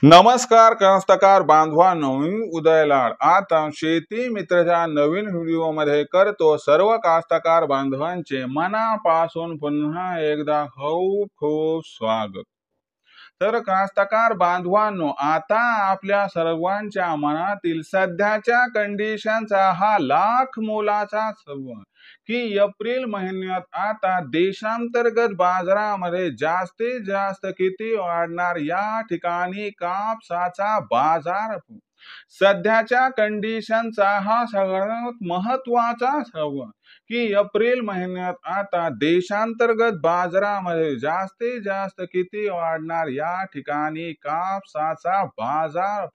नमस्कार कास्तकार बांधवांनो, मी उदय लाड आता शेती मित्राच्या नवीन व्हिडिओमध्ये करतो सर्व कास्तकार बांधवांचे मनापासून पुन्हा एकदा खूप खूप स्वागत। तर कास्तकार बांधवांनो, आता आपल्या सर्वांच्या मनातील सध्याच्या कंडिशनचा हा लाख मोलाचा सवाल की एप्रिल महिन्यात आता देशांतर्गत बाजारामध्ये जास्तीत जास्त किती वाढणार, या ठिकाणी कापसाचा बाजार सध्याच्या कंडिशनचा हा सगळ्यात महत्वाचा सवाल की एप्रिल महिन्यात आता देशांतर्गत बाजारामध्ये जास्तीत जास्त किती वाढणार, या ठिकाणी कापसाचा बाजार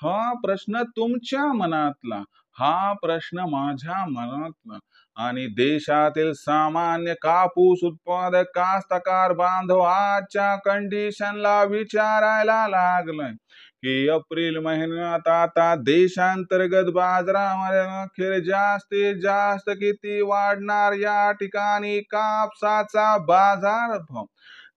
हा प्रश्न तुमच्या मनातला, हा प्रश्न माझ्या मनातला आणि देशातील सामान्य कापूस उत्पादक कास्तकार बांधव आजच्या कंडिशनला विचारायला लागलाय की एप्रिल महिन्यात आता देशांतर्गत बाजारामध्ये अखेर जास्तीत जास्त किती वाढणार, या ठिकाणी कापसाचा बाजार भाव।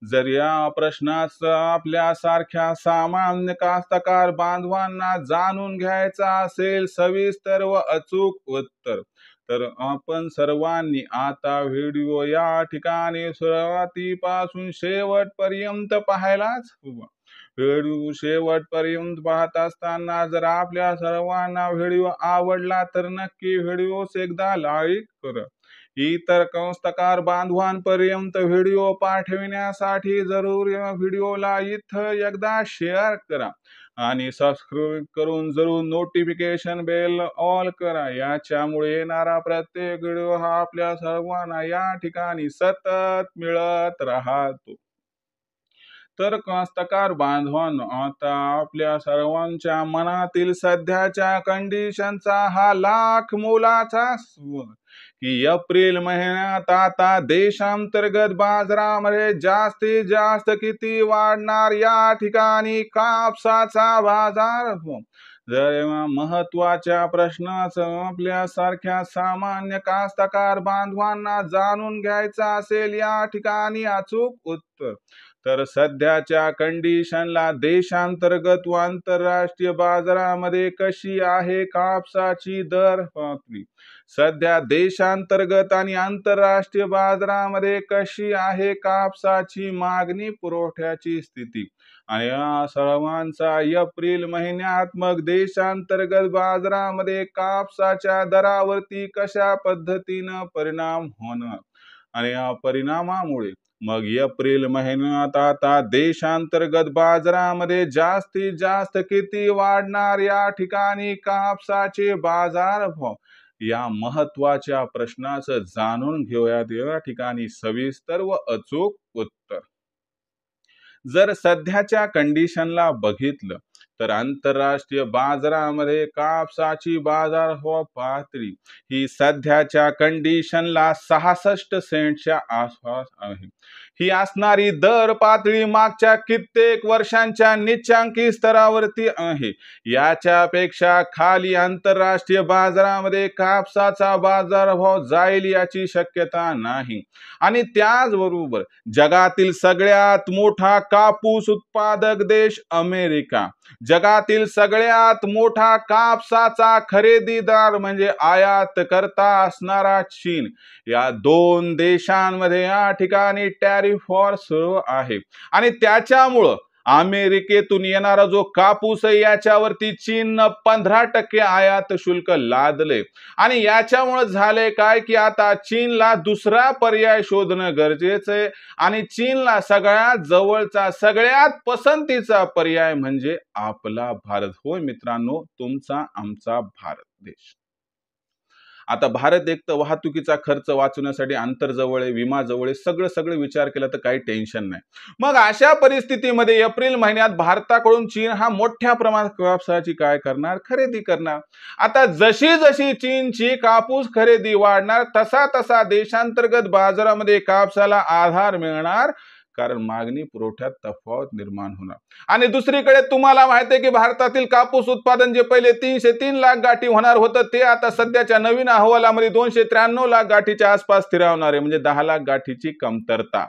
जर या प्रश्नाचं आपल्यासारख्या सामान्य कास्तकार बांधवांना जाणून घ्यायचा असेल सविस्तर व अचूक उत्तर, तर आपण सर्वांनी आता व्हिडिओ या ठिकाणी सुरुवातीपासून शेवटपर्यंत पाहायलाच हवा। व्हिडिओ शेवटपर्यंत पाहत असताना जर आपल्या सर्वांना व्हिडिओ आवडला तर नक्की व्हिडिओस एकदा लाईक करा। इतर कास्तकार बांधवांपर्यंत व्हिडिओ पाठविण्यासाठी जरूर या व्हिडिओला इथं एकदा शेअर करा आणि सबस्क्राईब करून जरूर नोटिफिकेशन बेल ऑल करा। याच्यामुळे येणारा प्रत्येक व्हिडिओ हा आपल्या सर्वांना या ठिकाणी सतत मिळत राहतो। तर कास्तकार बांधवांनो, आता आपल्या सर्वांच्या मनातील सध्याच्या कंडिशनचा हा लाख मोलाचा सवाल की एप्रिल महिन्यात आता देशांतर्गत बाजारामध्ये जास्तीत जास्त किती वाढणार, या ठिकाणी कापसाचा बाजार भाव। जर महत्वाच्या प्रश्नाचं आपल्यासारख्या सामान्य कास्तकार बांधवांना जाणून घ्यायचा असेल या ठिकाणी अचूक उत्तर, तर सध्याच्या कंडिशनला देशांतर्गत व आंतरराष्ट्रीय बाजारामध्ये कशी आहे कापसाची दर पातळी, सध्या देशांतर्गत आणि आंतरराष्ट्रीय बाजारामध्ये कशी आहे कापसाची मागणी पुरवठ्याची स्थिती, आणि या सर्वांचा एप्रिल महिन्यात मग देशांतर्गत बाजारामध्ये कापसाच्या दरावरती कशा पद्धतीनं परिणाम होणार, आणि या परिणामामुळे मग एप्रिल महिन्यात आता देशांतर्गत बाजारामध्ये जास्तीत जास्त किती वाढणार, या ठिकाणी कापसाचे बाजार भाव। या महत्वाच्या प्रश्नाचं जाणून घेऊयात या ठिकाणी सविस्तर व अचूक उत्तर। जर सध्याच्या कंडिशनला बघितलं तर आंतरराष्ट्रीय बाजारामध्ये कापसाची बाजारभाव पातळी ही सध्याच्या कंडिशनला 66 सेंटच्या आसपास आहे। ही असणारी दर पातळी मागच्या कित्येक वर्षांच्या निच्चांकी स्तरावरती आहे। याच्यापेक्षा खाली आंतरराष्ट्रीय बाजारामध्ये कापसाचा बाजारभाव जाईल याची शक्यता नाही। आणि त्याचबरोबर जगातील सगळ्यात मोठा कापूस उत्पादक देश अमेरिका, जगातील सगळ्यात मोठा कापसाचा खरेदीदार म्हणजे आयात करता असणारा चीन, या दोन देशांमध्ये या ठिकाणी टॅरिफ वॉर सुरू आहे। आणि त्याच्यामुळं अमेरिकेतून येणारा जो कापूस आहे याच्यावरती चीननं 15% आयात शुल्क लादले। आणि याच्यामुळे झाले काय की आता चीनला दुसरा पर्याय शोधणं गरजेचं आहे, आणि चीनला सगळ्यात जवळचा सगळ्यात पसंतीचा पर्याय म्हणजे आपला भारत। होय मित्रांनो, तुमचा आमचा भारत देश। आता भारत एक तर वाहतुकीचा खर्च वाचवण्यासाठी अंतर जवळ आहे, विमा जवळ आहे, सगळं विचार केला तर काही टेन्शन नाही। मग अशा परिस्थितीमध्ये एप्रिल महिन्यात भारताकडून चीन हा मोठ्या प्रमाणात कापसाची काय करणार, खरेदी करणार। आता जशी जशी चीनची कापूस खरेदी वाढणार तसा तसा देशांतर्गत बाजारामध्ये कापसाला आधार मिळणार, कारण मागणी पुरवठ्यात तफावत निर्माण होणार. आणि दुसरीकडे तुम्हाला माहिती आहे की भारतातील कापूस उत्पादन जे पहिले 303 लाख गाठी होणार होतं ते आता सध्याच्या नवीन अहवालामध्ये 293 लाख गाठीच्या आसपास स्थिरावणार आहे, म्हणजे 10 लाख गाठीची कमतरता.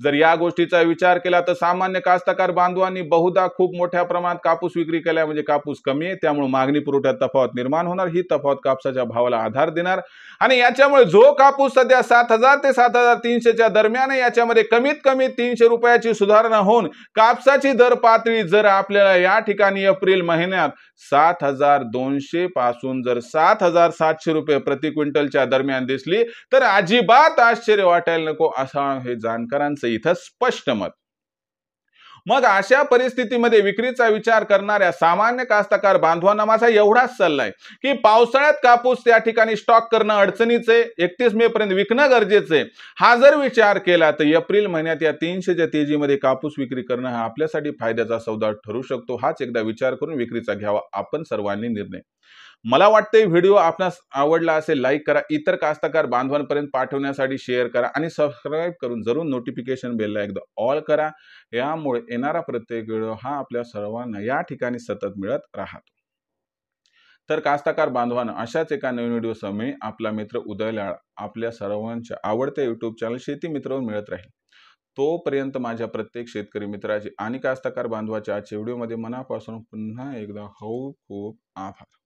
जर या गोष्टीचा विचार केला तर सामान्य कास्तकार बांधवांनी बहुधा खूप मोठ्या प्रमाणात कापूस विक्री केल्या, म्हणजे कापूस कमी आहे, त्यामुळे मागणी पुरवठ्यात तफावत निर्माण होणार. ही तफावत कापसाच्या भावाला आधार देणार आणि याच्यामुळे जो कापूस सध्या 7,000 ते 7,300च्या दरम्यान आहे, याच्यामध्ये कमीत कमी 300 रुपयाची सुधारणा होऊन कापसाची दर पातळी जर आपल्याला या ठिकाणी एप्रिल महिन्यात 7,200 पासून जर 7,700 रुपये प्रति क्विंटलच्या दरम्यान दिसली तर अजिबात आश्चर्य वाटायला नको, असं हे जाणकारांचं इथं स्पष्ट मत. मग अशा परिस्थितीमध्ये विक्रीचा विचार करणाऱ्या सामान्य कास्तकार बांधवांना माझा एवढाच सल्ला आहे की पावसाळ्यात कापूस त्या ठिकाणी स्टॉक करणं अडचणीचे, 31 मे पर्यंत विकणं गरजेचं आहे. हा जर विचार केला तर एप्रिल महिन्यात या 300च्या तेजीमध्ये कापूस विक्री करणं हा आपल्यासाठी फायद्याचा सौदा ठरू शकतो. हाच एकदा विचार करून विक्रीचा घ्यावा आपण सर्वांनी निर्णय. मला वाटतंय व्हिडिओ आपणास आवडला असेल लाईक करा, इतर कास्तकार बांधवांपर्यंत पाठवण्यासाठी शेअर करा आणि सबस्क्राईब करून जरूर नोटिफिकेशन बेलला एकदा ऑल करा. यामुळे येणारा प्रत्येक व्हिडिओ हा आपल्या सर्वांना या ठिकाणी सतत मिळत राहतो. तर कास्तकार बांधवांना अशाच एका नवीन व्हिडिओसह मी आपला मित्र उदय लाड आपल्या सर्वांच्या आवडत्या YouTube चॅनल शेती मित्रवर मिळत राहील. तोपर्यंत माझ्या प्रत्येक शेतकरी मित्राचे आणि कास्तकार बांधवाच्या आजच्या व्हिडिओमध्ये मनापासून पुन्हा एकदा खूप खूप आभार.